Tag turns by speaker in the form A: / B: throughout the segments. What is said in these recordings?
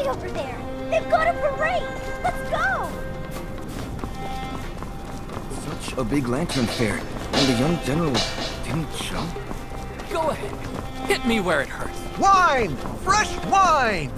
A: over there! They've got a parade! Let's go!
B: Such a big lantern fair, and the young general didn't show?
C: Go ahead. Hit me where it hurts.
D: Wine! Fresh wine!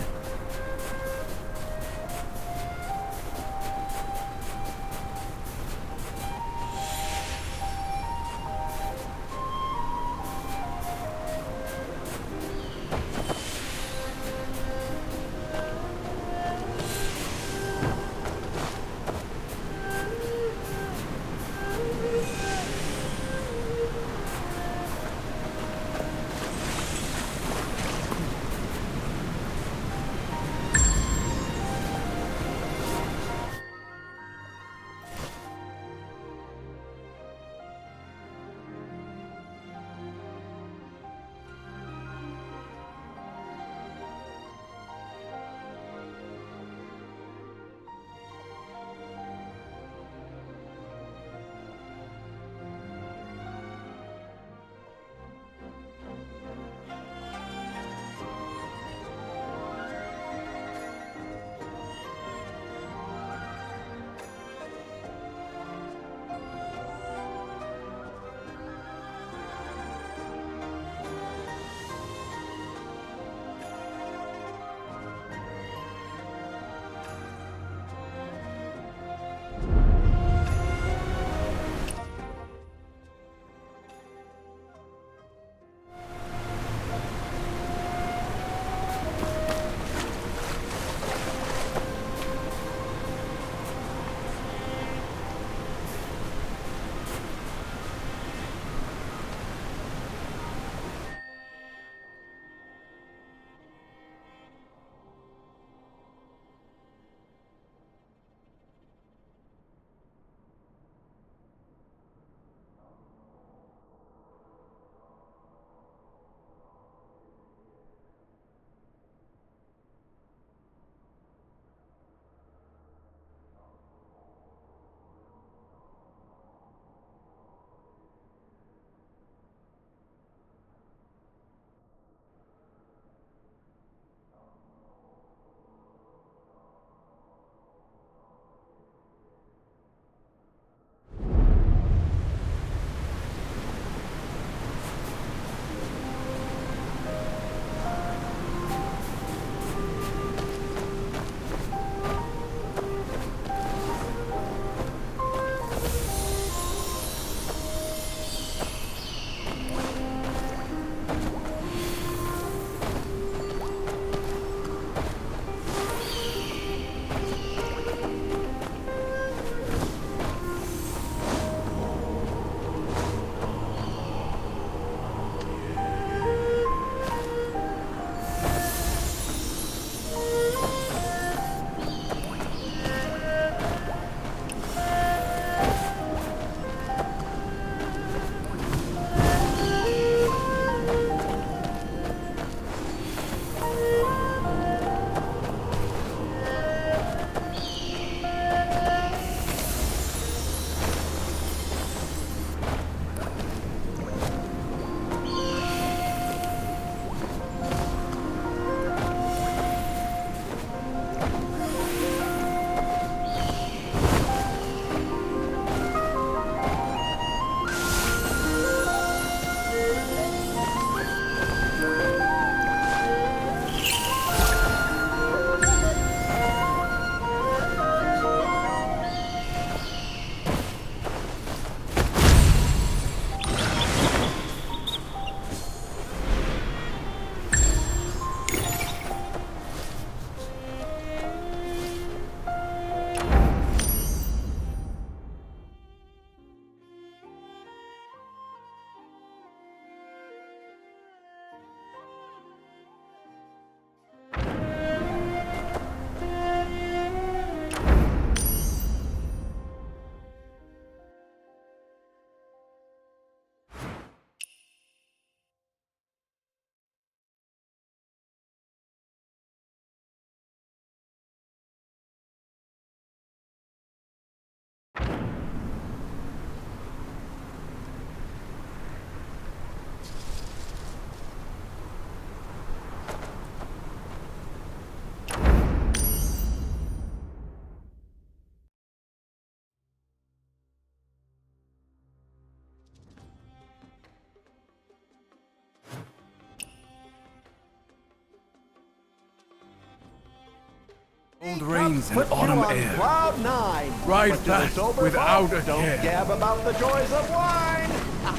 E: Cold rains and
F: Put you
E: autumn
F: on
E: air.
F: Cloud 9.
E: Ride
F: But to the
E: fast
F: sober
E: without
F: folk,
E: a
F: don't
E: care.
F: gab about the joys of wine.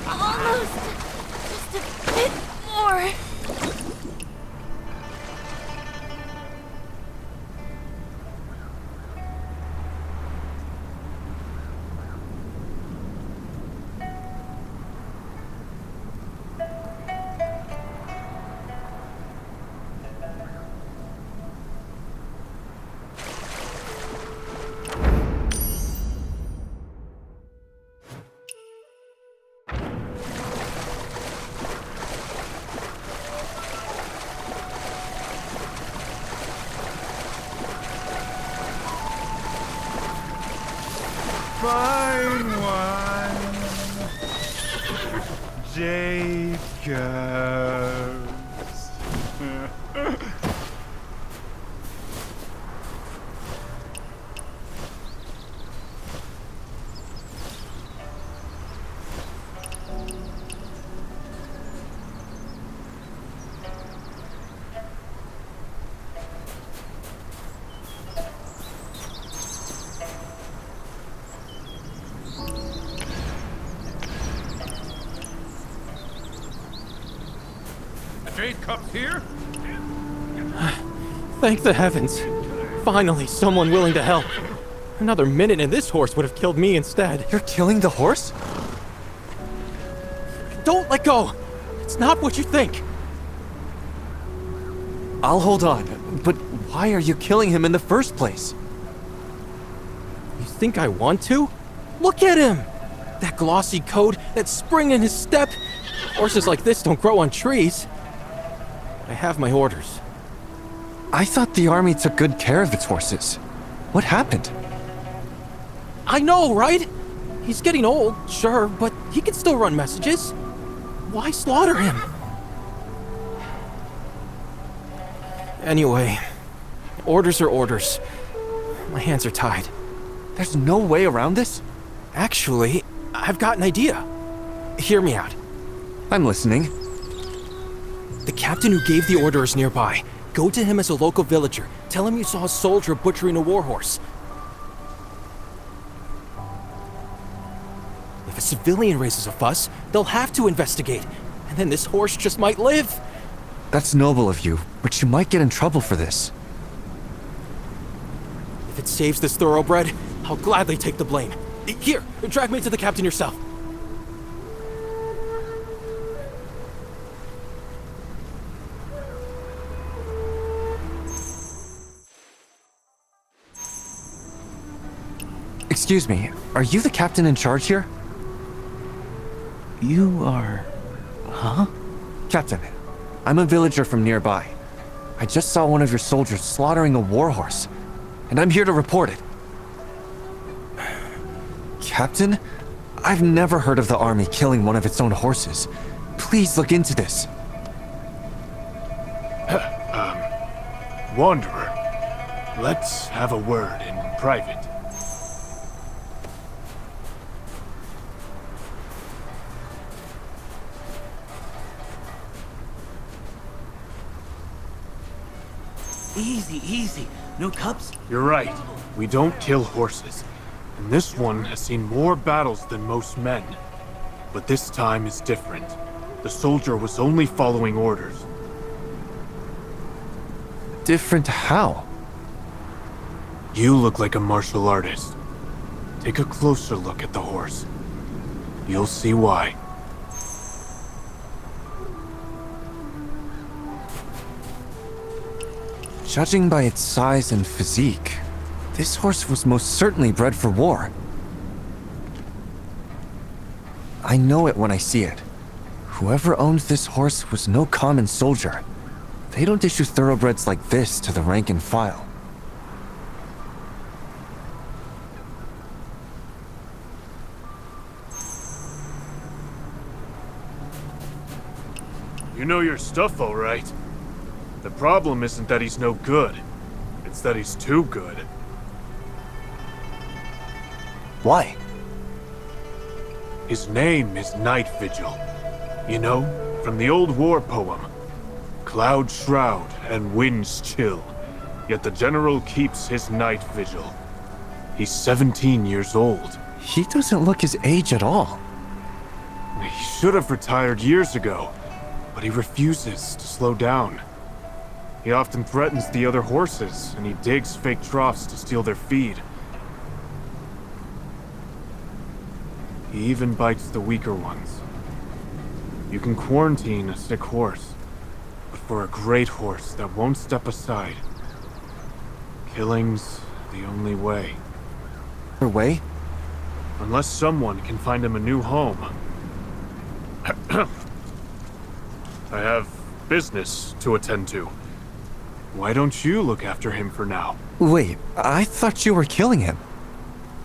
A: Almost. Just a bit more.
E: Fine wine, Jacobs. Jacobs here?
G: Thank the heavens. Finally, someone willing to help. Another minute and this horse would have killed me instead.
D: You're killing the horse?
G: Don't let go! It's not what you think.
D: I'll hold on, but why are you killing him in the first place?
G: You think I want to? Look at him! That glossy coat, that spring in his step. Horses like this don't grow on trees. I have my orders.
D: I thought the army took good care of its horses. What happened?
G: I know, right? He's getting old, sure, but he can still run messages. Why slaughter him? Anyway, orders are orders. My hands are tied.
D: There's no way around this?
G: Actually, I've got an idea. Hear me out.
D: I'm listening.
G: The captain who gave the order is nearby. Go to him as a local villager. Tell him you saw a soldier butchering a warhorse. If a civilian raises a fuss, they'll have to investigate. And then this horse just might live.
D: That's noble of you, but you might get in trouble for this.
G: If it saves this thoroughbred, I'll gladly take the blame. Here, drag me to the captain yourself.
D: Excuse me, are you the captain in charge here?
B: You are... Huh?
D: Captain, I'm a villager from nearby. I just saw one of your soldiers slaughtering a warhorse, and I'm here to report it. Captain, I've never heard of the army killing one of its own horses. Please look into this.
E: Wanderer, let's have a word in private.
H: Easy, easy. No cups?
E: You're right. We don't kill horses. And this one has seen more battles than most men. But this time is different. The soldier was only following orders.
D: Different how?
E: You look like a martial artist. Take a closer look at the horse. You'll see why.
D: Judging by its size and physique, this horse was most certainly bred for war. I know it when I see it. Whoever owned this horse was no common soldier. They don't issue thoroughbreds like this to the rank and file.
E: You know your stuff, all right. The problem isn't that he's no good. It's that he's too good.
D: Why?
E: His name is Night Vigil. You know, from the old war poem. Cloud shroud and winds chill. Yet the general keeps his night vigil. He's 17 years old.
D: He doesn't look his age at all.
E: He should have retired years ago, but he refuses to slow down. He often threatens the other horses, and he digs fake troughs to steal their feed. He even bites the weaker ones. You can quarantine a sick horse, but for a great horse that won't step aside, killing's the only way.
D: Her way?
E: Unless someone can find him a new home. I have business to attend to. Why don't you look after him for now?
D: Wait, I thought you were killing him.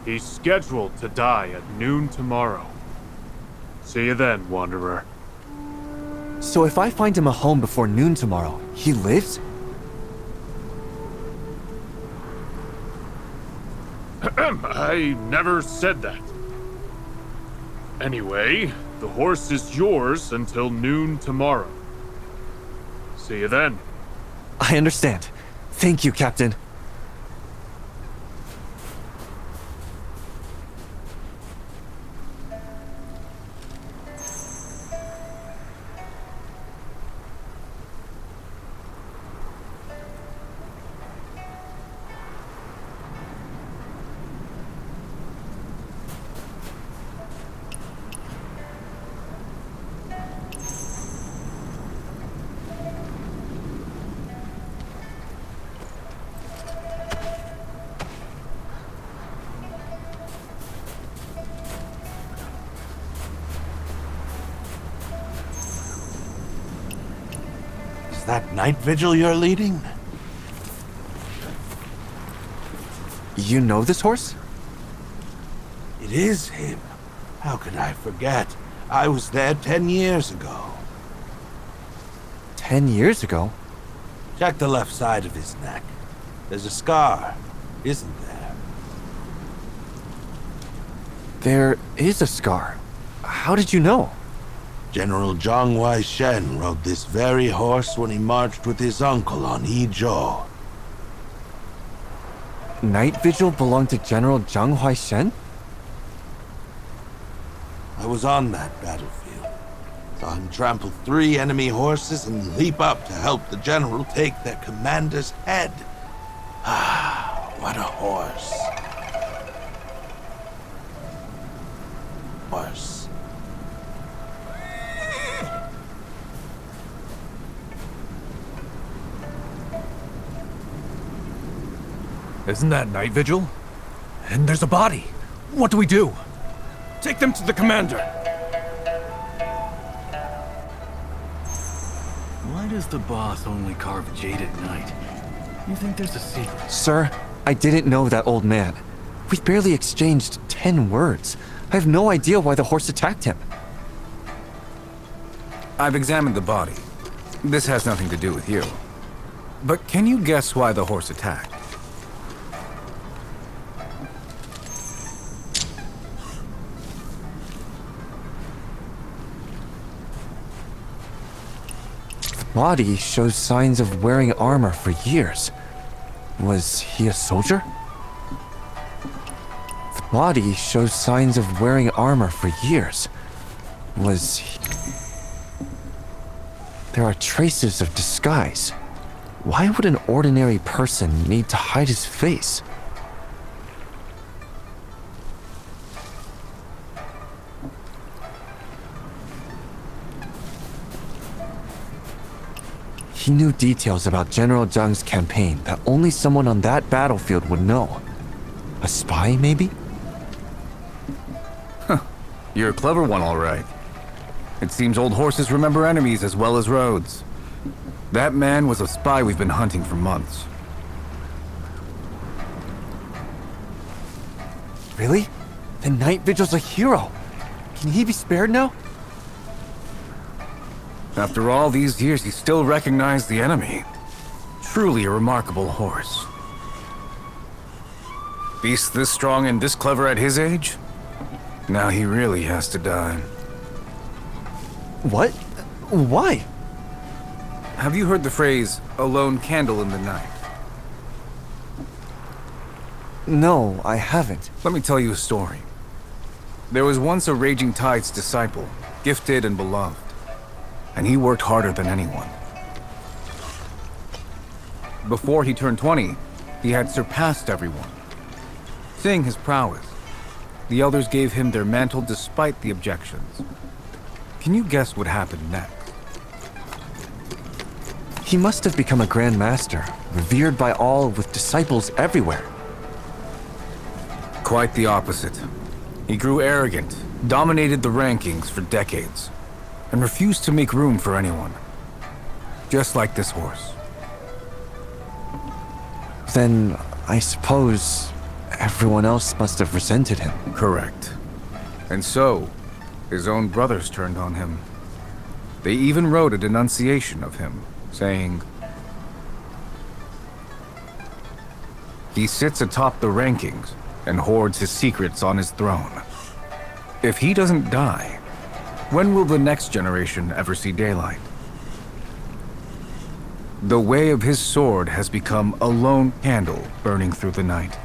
E: He's scheduled to die at noon tomorrow. See you then, Wanderer.
D: So if I find him a home before noon tomorrow, he lives?
E: I never said that. Anyway, the horse is yours until noon tomorrow. See you then.
D: I understand. Thank you, Captain.
I: Is that night vigil you're leading?
D: You know this horse?
I: It is him. How could I forget? I was there 10 years ago.
D: 10 years ago?
I: Check the left side of his neck. There's a scar, isn't there?
D: There is a scar. How did you know?
I: General Zhang Huaishen rode this very horse when he marched with his uncle on Yizhou.
D: Night Vigil belonged to General Zhang Huaishen?
I: I was on that battlefield. Saw him trample 3 enemy horses and leap up to help the general take their commander's head. Ah, what a horse. Horse.
J: Isn't that Night Vigil? And there's a body. What do we do? Take them to the commander.
H: Why does the boss only carve jade at night? You think there's a secret?
D: Sir, I didn't know that old man. We barely exchanged 10 words. I have no idea why the horse attacked him.
B: I've examined the body. This has nothing to do with you. But can you guess why the horse attacked?
D: Body shows signs of wearing armor for years. Was he a soldier? The body shows signs of wearing armor for years. Was he... There are traces of disguise. Why would an ordinary person need to hide his face? He knew details about General Zhang's campaign that only someone on that battlefield would know. A spy, maybe?
B: You're a clever one, all right. It seems old horses remember enemies as well as roads. That man was a spy we've been hunting for months.
D: Really? The Night Vigil's a hero. Can he be spared now?
B: After all these years, he still recognized the enemy. Truly a remarkable horse. Beast this strong and this clever at his age? Now he really has to die.
D: What? Why?
B: Have you heard the phrase, a lone candle in the night?
D: No, I haven't.
B: Let me tell you a story. There was once a Raging Tide's disciple, gifted and beloved, and he worked harder than anyone. Before he turned 20, he had surpassed everyone. Seeing his prowess, the elders gave him their mantle despite the objections. Can you guess what happened next?
D: He must have become a Grand Master, revered by all with disciples everywhere.
B: Quite the opposite. He grew arrogant, dominated the rankings for decades, and refused to make room for anyone. Just like this horse.
D: Then, I suppose, everyone else must have resented him.
B: Correct. And so, his own brothers turned on him. They even wrote a denunciation of him, saying, "He sits atop the rankings and hoards his secrets on his throne. If he doesn't die, when will the next generation ever see daylight?" The way of his sword has become a lone candle burning through the night.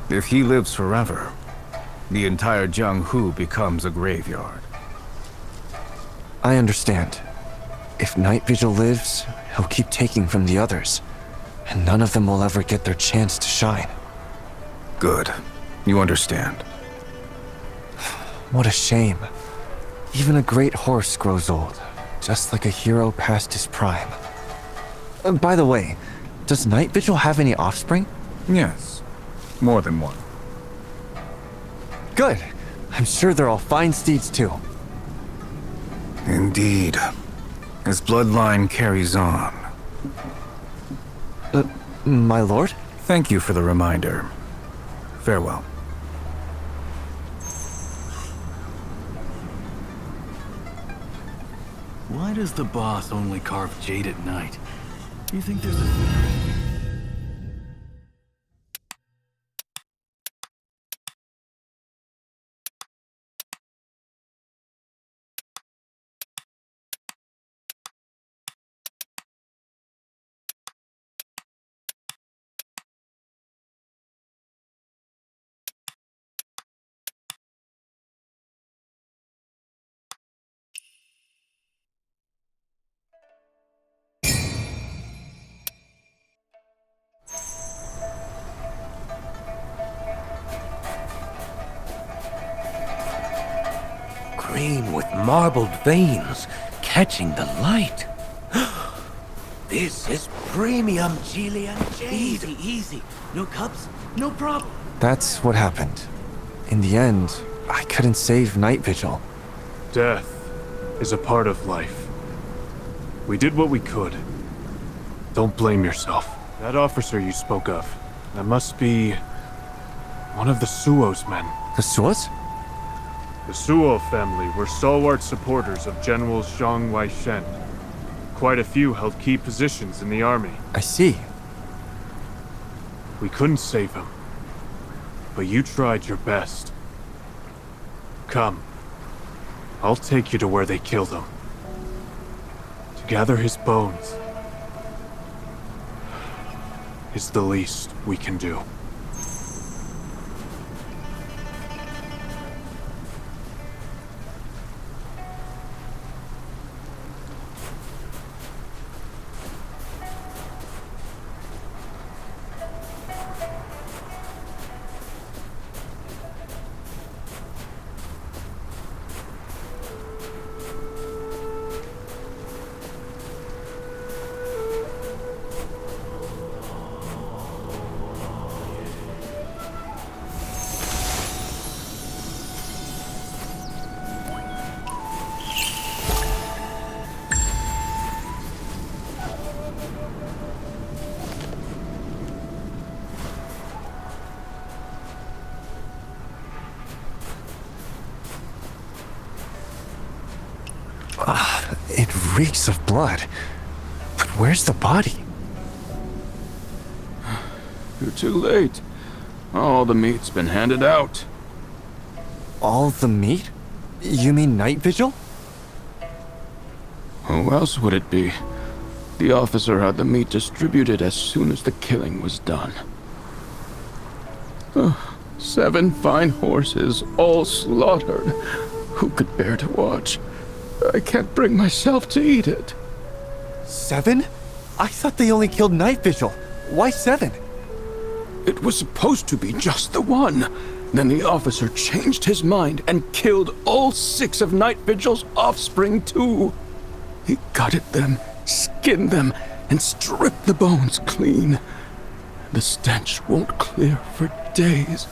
B: If he lives forever, the entire Jianghu becomes a graveyard.
D: I understand. If Night Vigil lives, he'll keep taking from the others, and none of them will ever get their chance to shine.
B: Good. You understand.
D: What a shame. Even a great horse grows old, just like a hero past his prime. By the way, does Night Vigil have any offspring?
B: Yes. More than one.
D: Good. I'm sure they're all fine steeds too.
B: Indeed. His bloodline carries on.
D: My lord?
B: Thank you for the reminder. Farewell.
H: Why does the boss only carve jade at night? You think there's a secret?
K: Cream with marbled veins, catching the light. This is premium Chilean jade.
H: Easy, easy. No cups, no problem.
D: That's what happened. In the end, I couldn't save Night Vigil.
E: Death is a part of life. We did what we could. Don't blame yourself. That officer you spoke of, that must be one of the Suo's men.
D: The Suos?
E: The Suo family were stalwart supporters of General Zhang Weishen. Quite a few held key positions in the army.
D: I see.
E: We couldn't save him, but you tried your best. Come, I'll take you to where they killed him. To gather his bones is the least we can do.
D: It reeks of blood. But where's the body?
L: You're too late. All the meat's been handed out.
D: All the meat? You mean Night Vigil?
L: Who else would it be? The officer had the meat distributed as soon as the killing was done. 7 fine horses, all slaughtered. Who could bear to watch? I can't bring myself to eat it.
D: 7? I thought they only killed Night Vigil. Why 7?
L: It was supposed to be just the one. Then the officer changed his mind and killed all 6 of Night Vigil's offspring too. He gutted them, skinned them, and stripped the bones clean. The stench won't clear for days.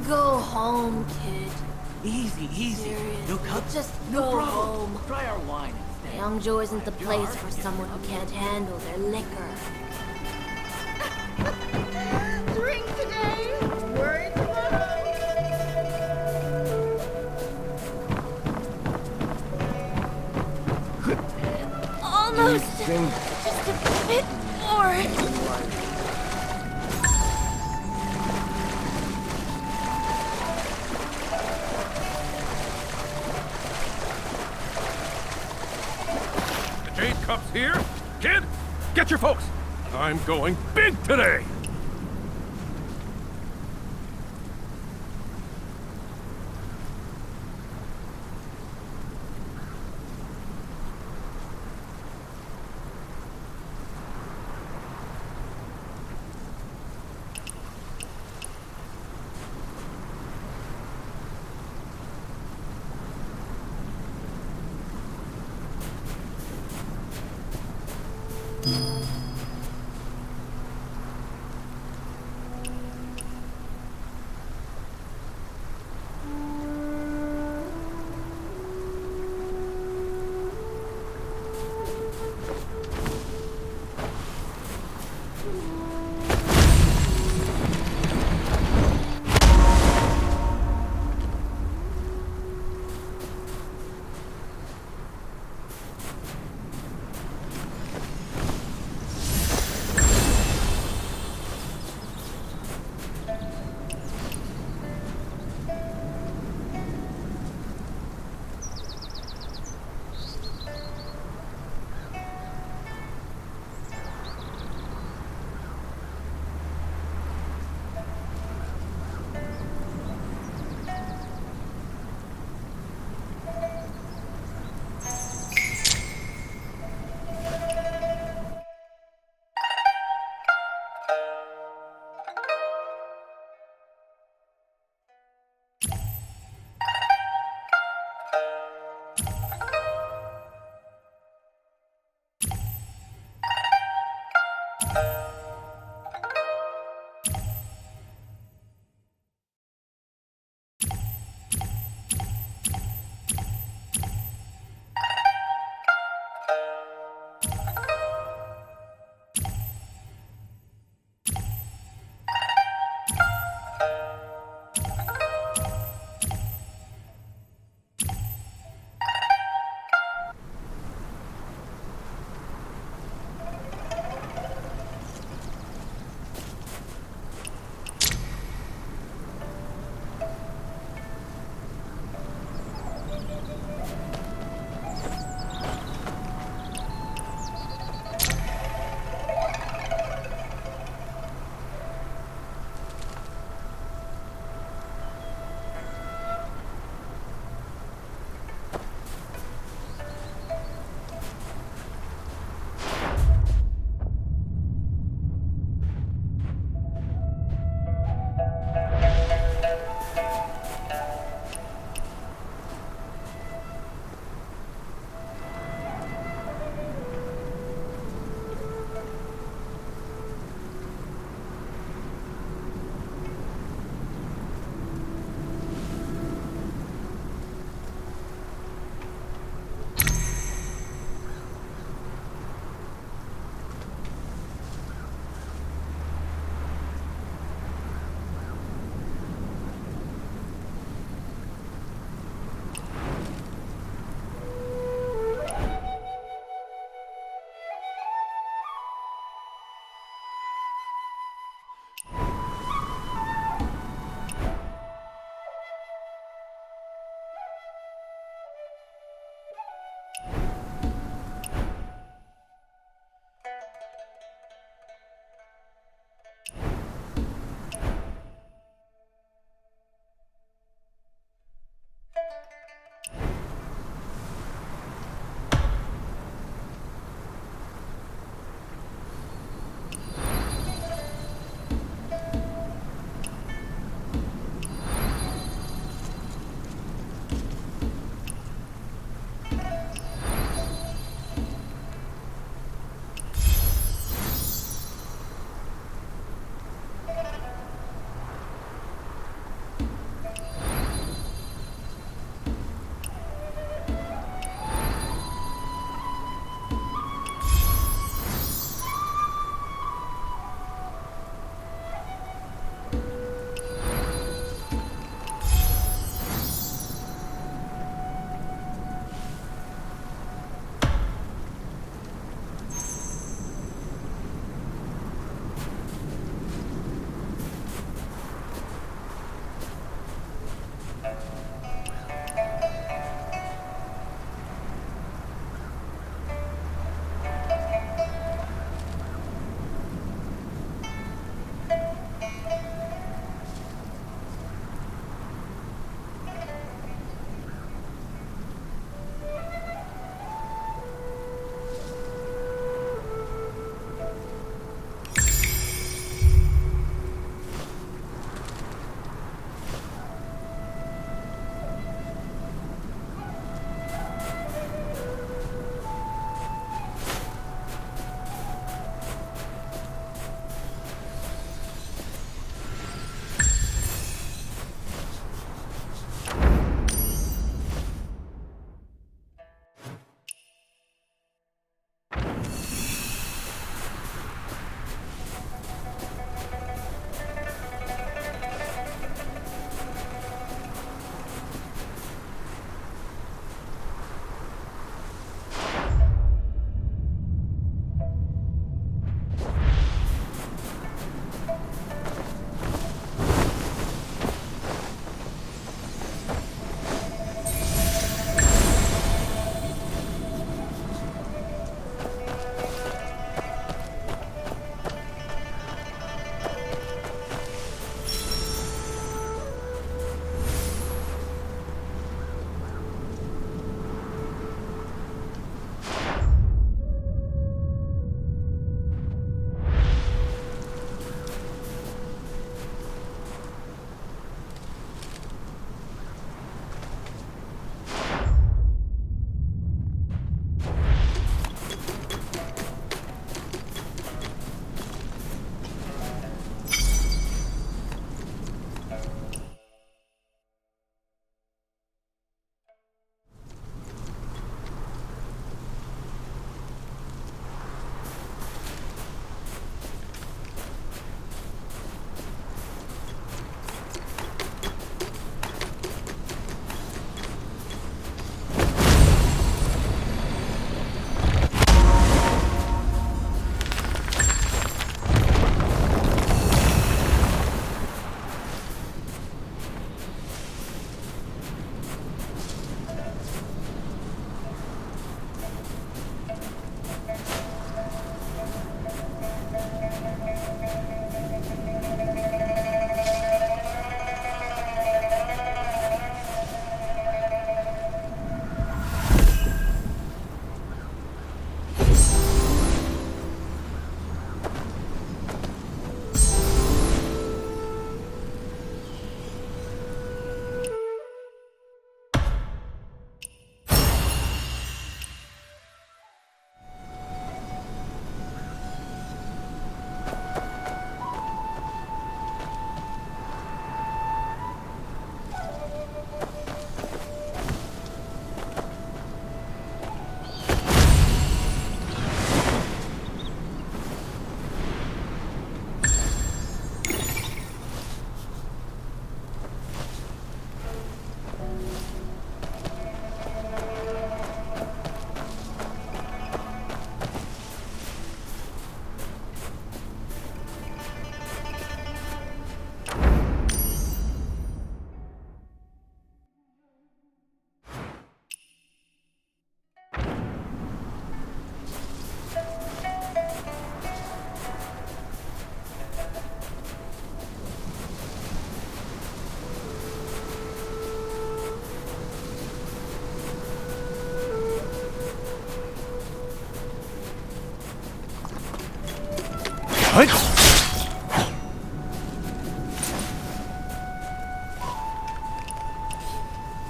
A: Go home, kid.
H: Easy, easy.
A: Serious.
H: No cup.
A: Just
H: No
A: go
H: problem.
A: home.
H: Try our wine instead.
A: Yangzhou isn't the place for someone who can't handle their liquor.
M: Drink today, worry tomorrow.
A: Almost. Just a bit more.
J: The Jade Cup's here? Kid, get your folks! I'm going big today!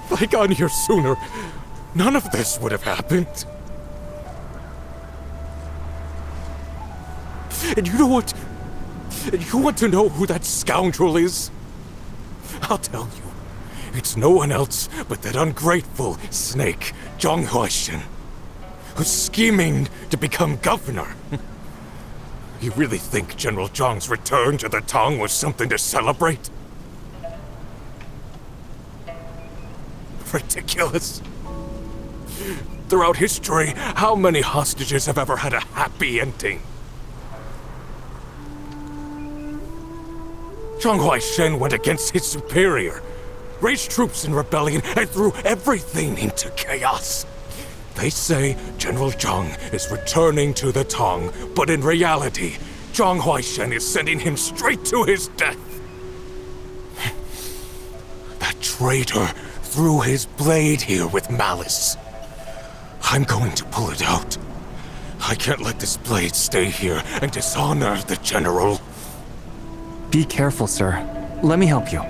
G: If I got here sooner, none of this would have happened. And you know what? You want to know who that scoundrel is? I'll tell you. It's no one else but that ungrateful snake, Zhang Huaishen, who's scheming to become governor. You really think General Zhang's return to the Tang was something to celebrate? Ridiculous. Throughout history, how many hostages have ever had a happy ending? Zhang Huaishen went against his superior, raised troops in rebellion, and threw everything into chaos. They say General Zhang is returning to the Tang, but in reality, Zhang Huaishen is sending him straight to his death. That traitor threw his blade here with malice. I'm going to pull it out. I can't let this blade stay here and dishonor the general.
D: Be careful, sir. Let me help you.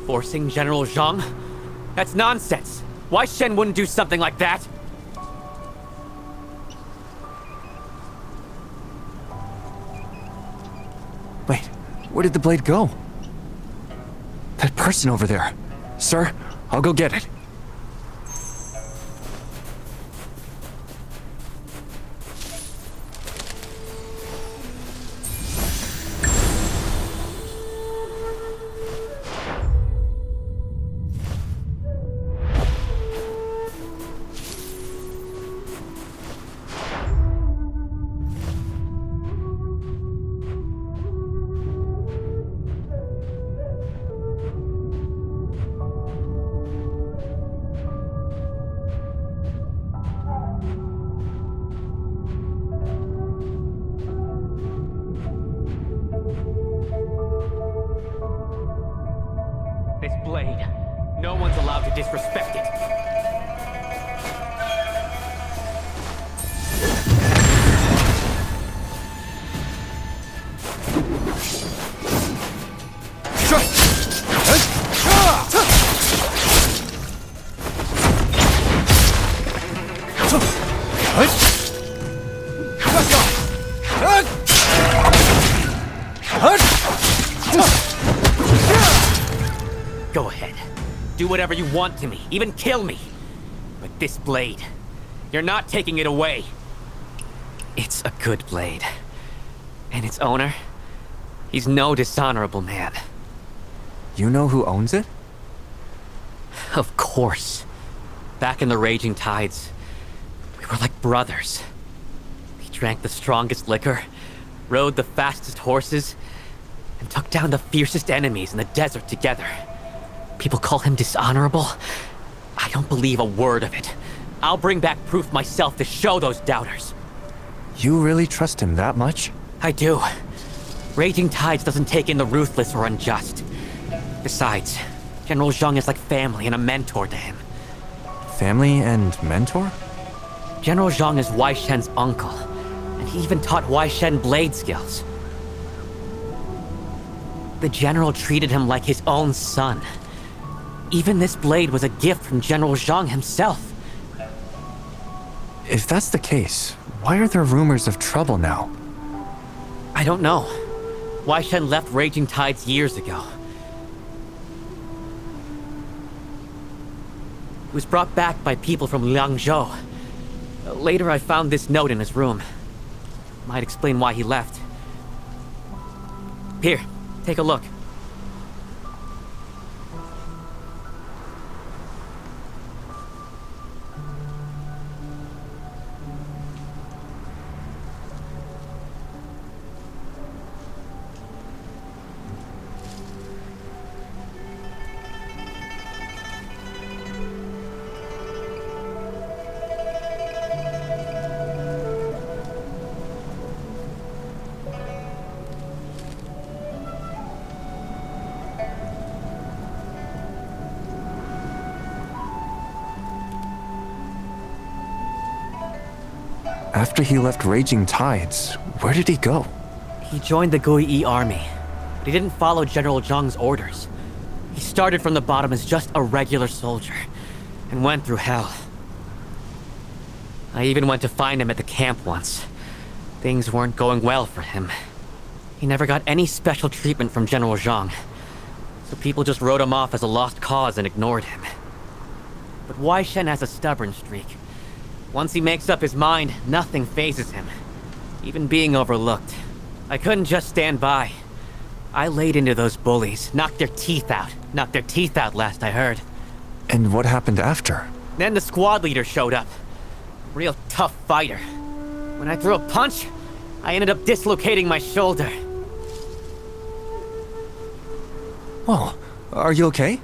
C: Forcing General Zhang? That's nonsense. Why Shen wouldn't do something like that?
D: Wait, where did the blade go? That person over there. Sir, I'll go get it.
C: This blade. No one's allowed to disrespect it. Go ahead. Do whatever you want to me. Even kill me. But this blade, you're not taking it away. It's a good blade. And its owner, he's no dishonorable man.
D: You know who owns it?
C: Of course. Back in the Raging Tides, we were like brothers. We drank the strongest liquor, rode the fastest horses, and took down the fiercest enemies in the desert together. People call him dishonorable. I don't believe a word of it. I'll bring back proof myself to show those doubters.
D: You really trust him that much?
C: I do. Raging Tides doesn't take in the ruthless or unjust. Besides, General Zhang is like family and a mentor to him.
D: Family and mentor?
C: General Zhang is Wai Shen's uncle, and he even taught Wai Shen blade skills. The general treated him like his own son. Even this blade was a gift from General Zhang himself.
D: If that's the case, why are there rumors of trouble now?
C: I don't know. Wai Shen left Raging Tides years ago. He was brought back by people from Liangzhou. Later I found this note in his room. Might explain why he left. Here, take a look.
D: After he left Raging Tides, where did he go?
C: He joined the Gui army, but he didn't follow General Zhang's orders. He started from the bottom as just a regular soldier, and went through hell. I even went to find him at the camp once. Things weren't going well for him. He never got any special treatment from General Zhang, so people just wrote him off as a lost cause and ignored him. But Wei Shen has a stubborn streak. Once he makes up his mind, nothing phases him, even being overlooked. I couldn't just stand by. I laid into those bullies, knocked their teeth out. Knocked their teeth out last I heard.
D: And what happened after?
C: Then the squad leader showed up. Real tough fighter. When I threw a punch, I ended up dislocating my shoulder.
D: Whoa, are you okay?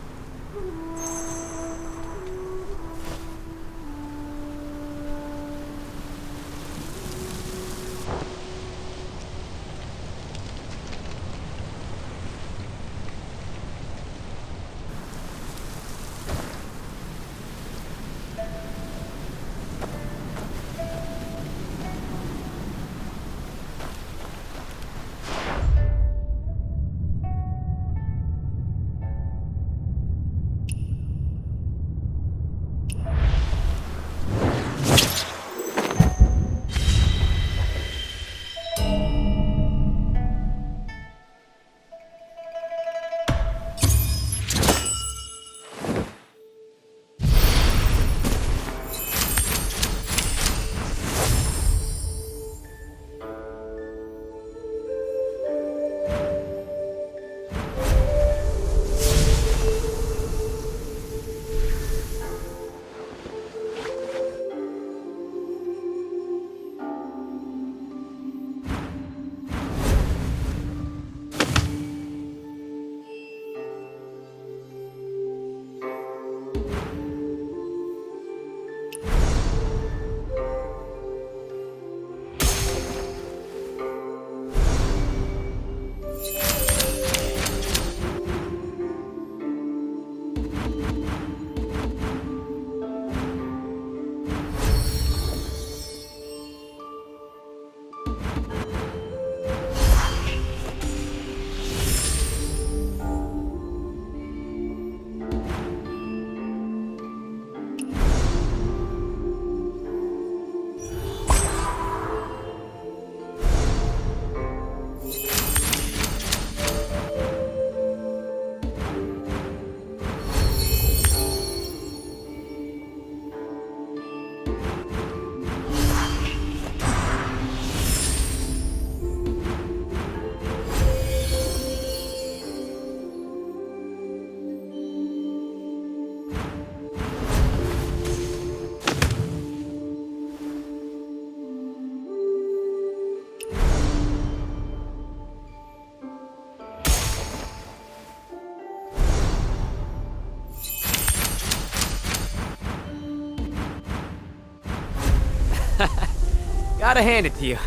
C: Gotta hand it to you.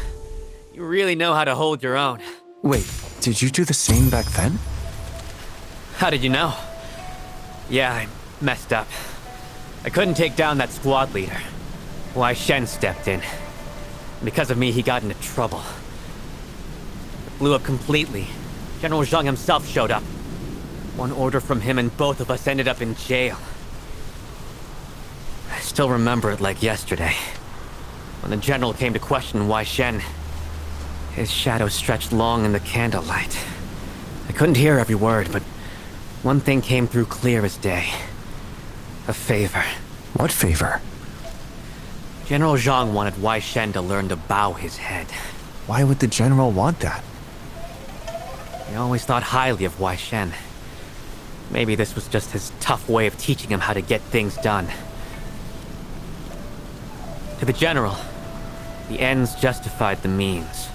C: You really know how to hold your own.
D: Wait, did you do the same back then?
C: How did you know? Yeah, I messed up. I couldn't take down that squad leader. Wei Shen stepped in. Because of me, he got into trouble. It blew up completely. General Zhang himself showed up. One order from him and both of us ended up in jail. I still remember it like yesterday. When the general came to question Wei Shen, his shadow stretched long in the candlelight. I couldn't hear every word, but one thing came through clear as day. A favor.
D: What favor?
C: General Zhang wanted Wei Shen to learn to bow his head.
D: Why would the general want that?
C: He always thought highly of Wei Shen. Maybe this was just his tough way of teaching him how to get things done. To the general, the ends justified the means.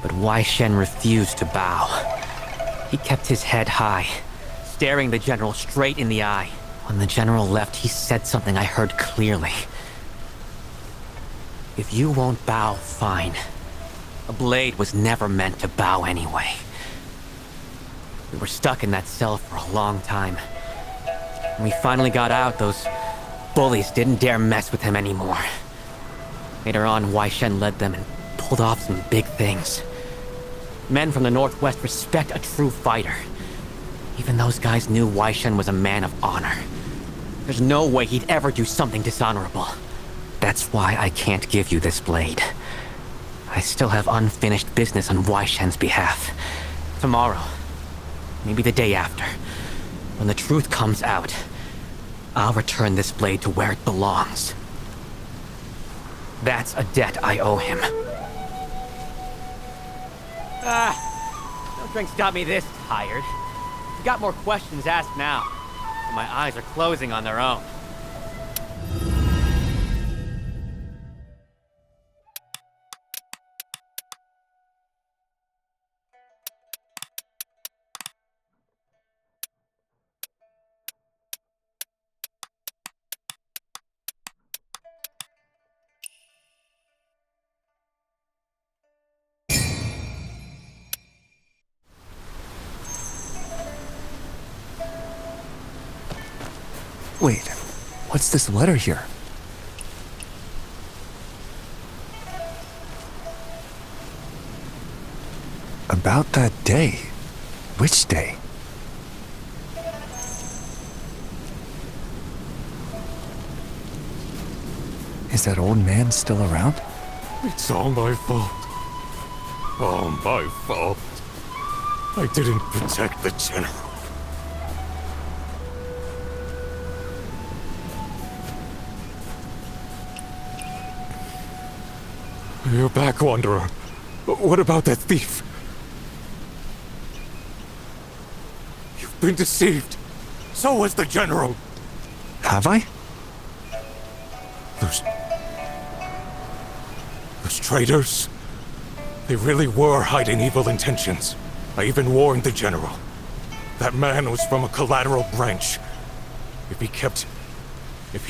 C: But Wei Shen refused to bow. He kept his head high, staring the general straight in the eye. When the general left, he said something I heard clearly. If you won't bow, fine. A blade was never meant to bow anyway. We were stuck in that cell for a long time. When we finally got out, those bullies didn't dare mess with him anymore. Later on, Wai Shen led them and pulled off some big things. Men from the Northwest respect a true fighter. Even those guys knew Wai Shen was a man of honor. There's no way he'd ever do something dishonorable. That's why I can't give you this blade. I still have unfinished business on Wai Shen's behalf. Tomorrow, maybe the day after, when the truth comes out, I'll return this blade to where it belongs. That's a debt I owe him. No drink's got me this tired. If you got more questions, ask now. My eyes are closing on their own.
D: Wait, what's this letter here? About that day. Which day? Is that old man still around?
N: It's all my fault. All my fault. I didn't protect the general. You're back, Wanderer. What about that thief? You've been deceived. So was the general.
D: Have I?
N: Those traitors. They really were hiding evil intentions. I even warned the general. That man was from a collateral branch. If he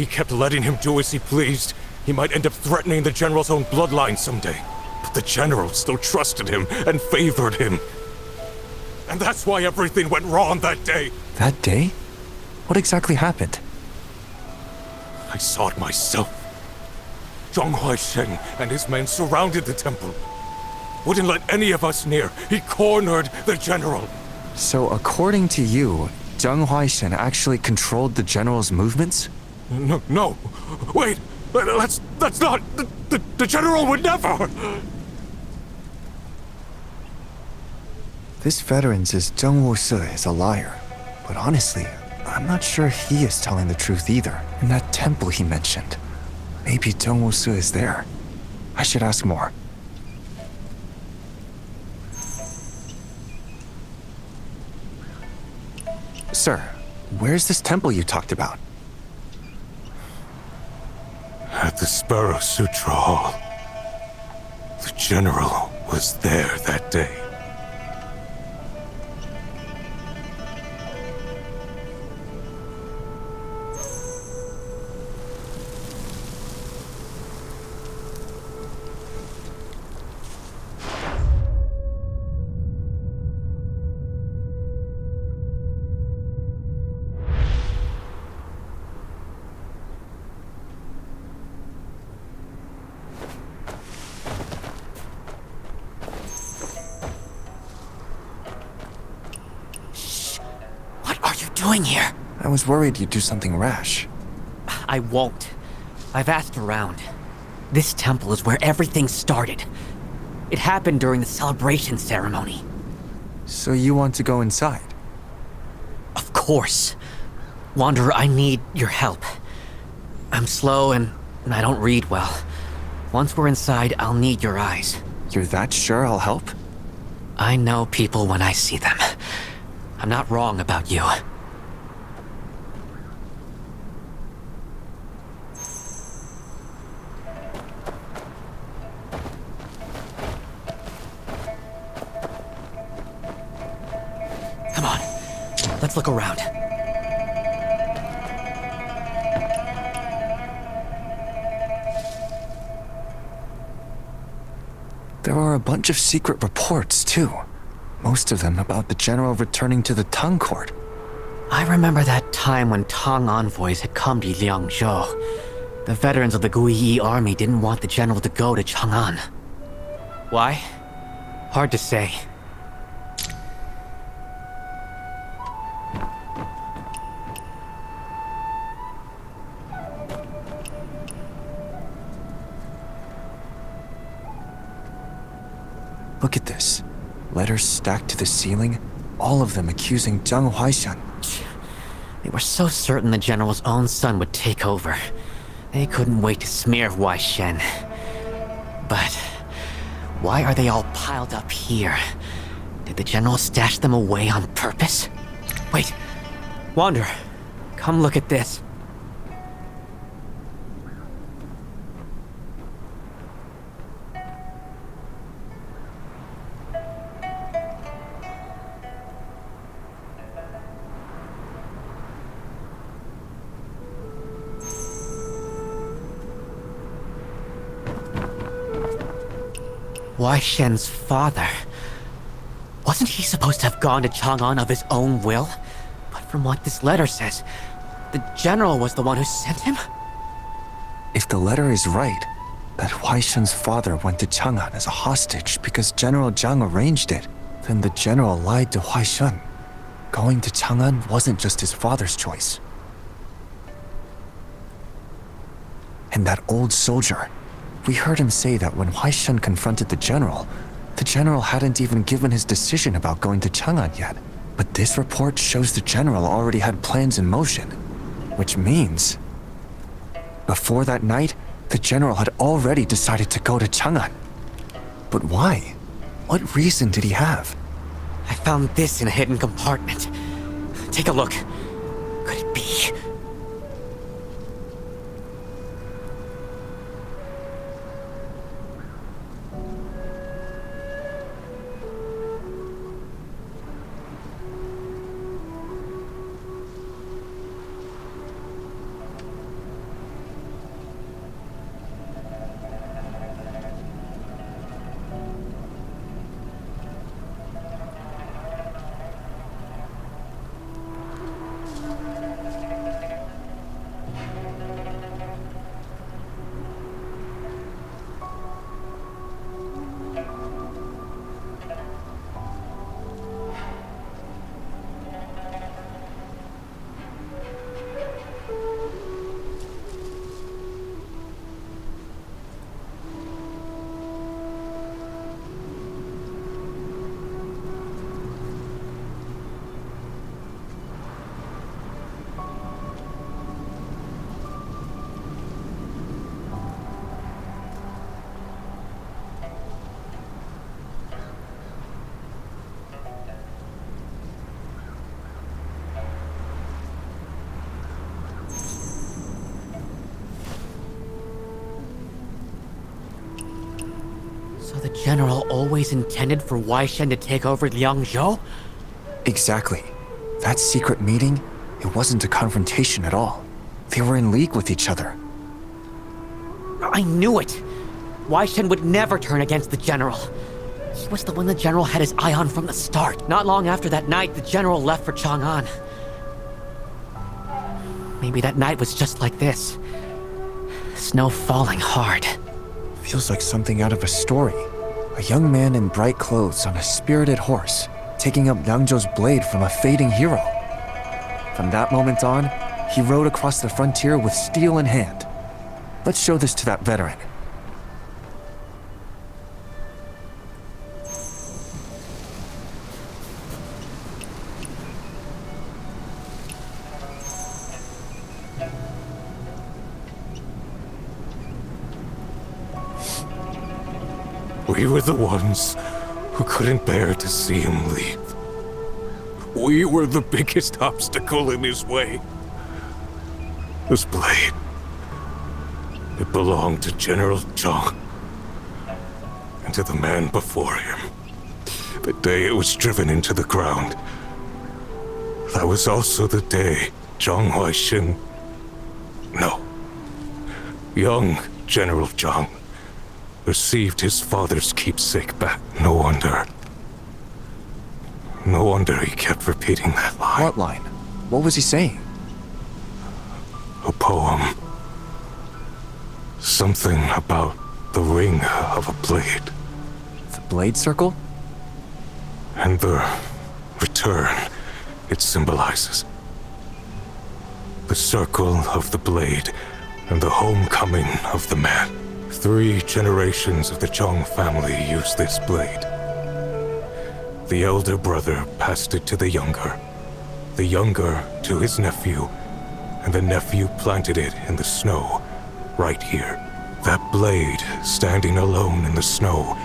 N: kept letting him do as he pleased, he might end up threatening the general's own bloodline someday. But the general still trusted him and favored him. And that's why everything went wrong that day.
D: That day? What exactly happened?
N: I saw it myself. Zhang Huaishen and his men surrounded the temple. Wouldn't let any of us near. He cornered the general.
D: So according to you, Zhang Huaishen actually controlled the general's movements?
N: No. Wait! That's not... The general would never...
D: This veteran says Zheng Wusi is a liar. But honestly, I'm not sure he is telling the truth either. In that temple he mentioned, maybe Zheng Wusi is there. I should ask more. Sir, where's this temple you talked about?
N: At the Sparrow Sutra Hall. The general was there that day.
C: Doing here?
D: I was worried you'd do something rash.
C: I won't. I've asked around. This temple is where everything started. It happened during the celebration ceremony.
D: So you want to go inside?
C: Of course. Wanderer, I need your help. I'm slow and I don't read well. Once we're inside, I'll need your eyes.
D: You're that sure I'll help?
C: I know people when I see them. I'm not wrong about you. Come on, let's look around.
D: There are a bunch of secret reports, too. Most of them about the general returning to the Tang court.
C: I remember that time when Tang envoys had come to Liangzhou. The veterans of the Guiyi army didn't want the general to go to Chang'an. Why? Hard to say.
D: Look at this. Letters stacked to the ceiling, all of them accusing Zhang Huaishan.
C: They were so certain the general's own son would take over. They couldn't wait to smear Wai Shen. But why are they all piled up here? Did the general stash them away on purpose? Wait, Wander, come look at this. Wai Shen's father. Wasn't he supposed to have gone to Chang'an of his own will? But from what this letter says, the general was the one who sent him?
D: If the letter is right, that Huaishan's father went to Chang'an as a hostage because General Zhang arranged it, then the general lied to Huaishan. Going to Chang'an wasn't just his father's choice. And that old soldier, we heard him say that when Huaishan confronted the general hadn't even given his decision about going to Chang'an yet. But this report shows the general already had plans in motion, which means before that night, the general had already decided to go to Chang'an. But why? What reason did he have?
C: I found this in a hidden compartment. Take a look. Could it be? So the general always intended for Wai Shen to take over Liangzhou?
D: Exactly. That secret meeting, it wasn't a confrontation at all. They were in league with each other.
C: I knew it! Wai Shen would never turn against the general. He was the one the general had his eye on from the start. Not long after that night, the general left for Chang'an. Maybe that night was just like this. Snow falling hard.
D: Feels like something out of a story. A young man in bright clothes on a spirited horse, taking up Liangzhou's blade from a fading hero. From that moment on, he rode across the frontier with steel in hand. Let's show this to that veteran.
N: We were the ones who couldn't bear to see him leave. We were the biggest obstacle in his way. This blade, it belonged to General Zhang and to the man before him. The day it was driven into the ground, that was also the day Zhang Huaishan, no, young General Zhang, received his father's keepsake back. No wonder he kept repeating that line.
D: What line? What was he saying?
N: A poem. Something about the ring of a blade.
D: The blade circle?
N: And the return it symbolizes. The circle of the blade and the homecoming of the man. 3 generations of the Zhong family use this blade. The elder brother passed it to the younger to his nephew, and the nephew planted it in the snow, right here. That blade, standing alone in the snow,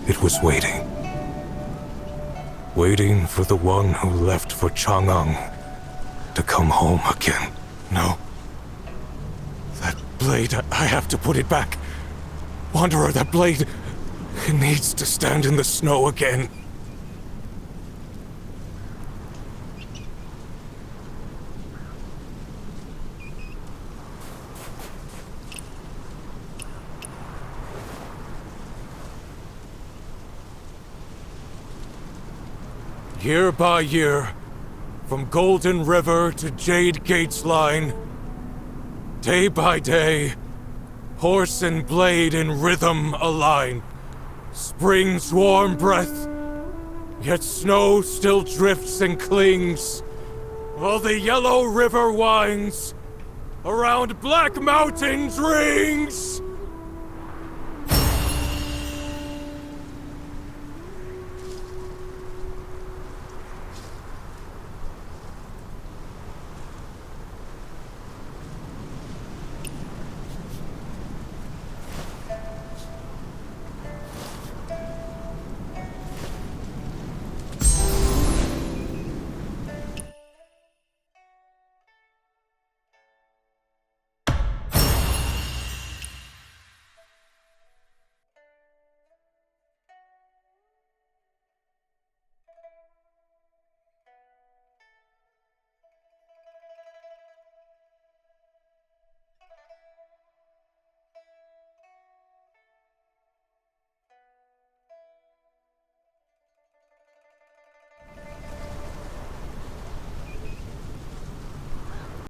N: it was waiting. Waiting for the one who left for Chang'an to come home again. No. That blade, I have to put it back. Wanderer, that blade, it needs to stand in the snow again. Year by year, from Golden River to Jade Gates Line, day by day, horse and blade in rhythm align. Spring's warm breath, yet snow still drifts and clings, while the yellow river winds, around Black Mountain's rings.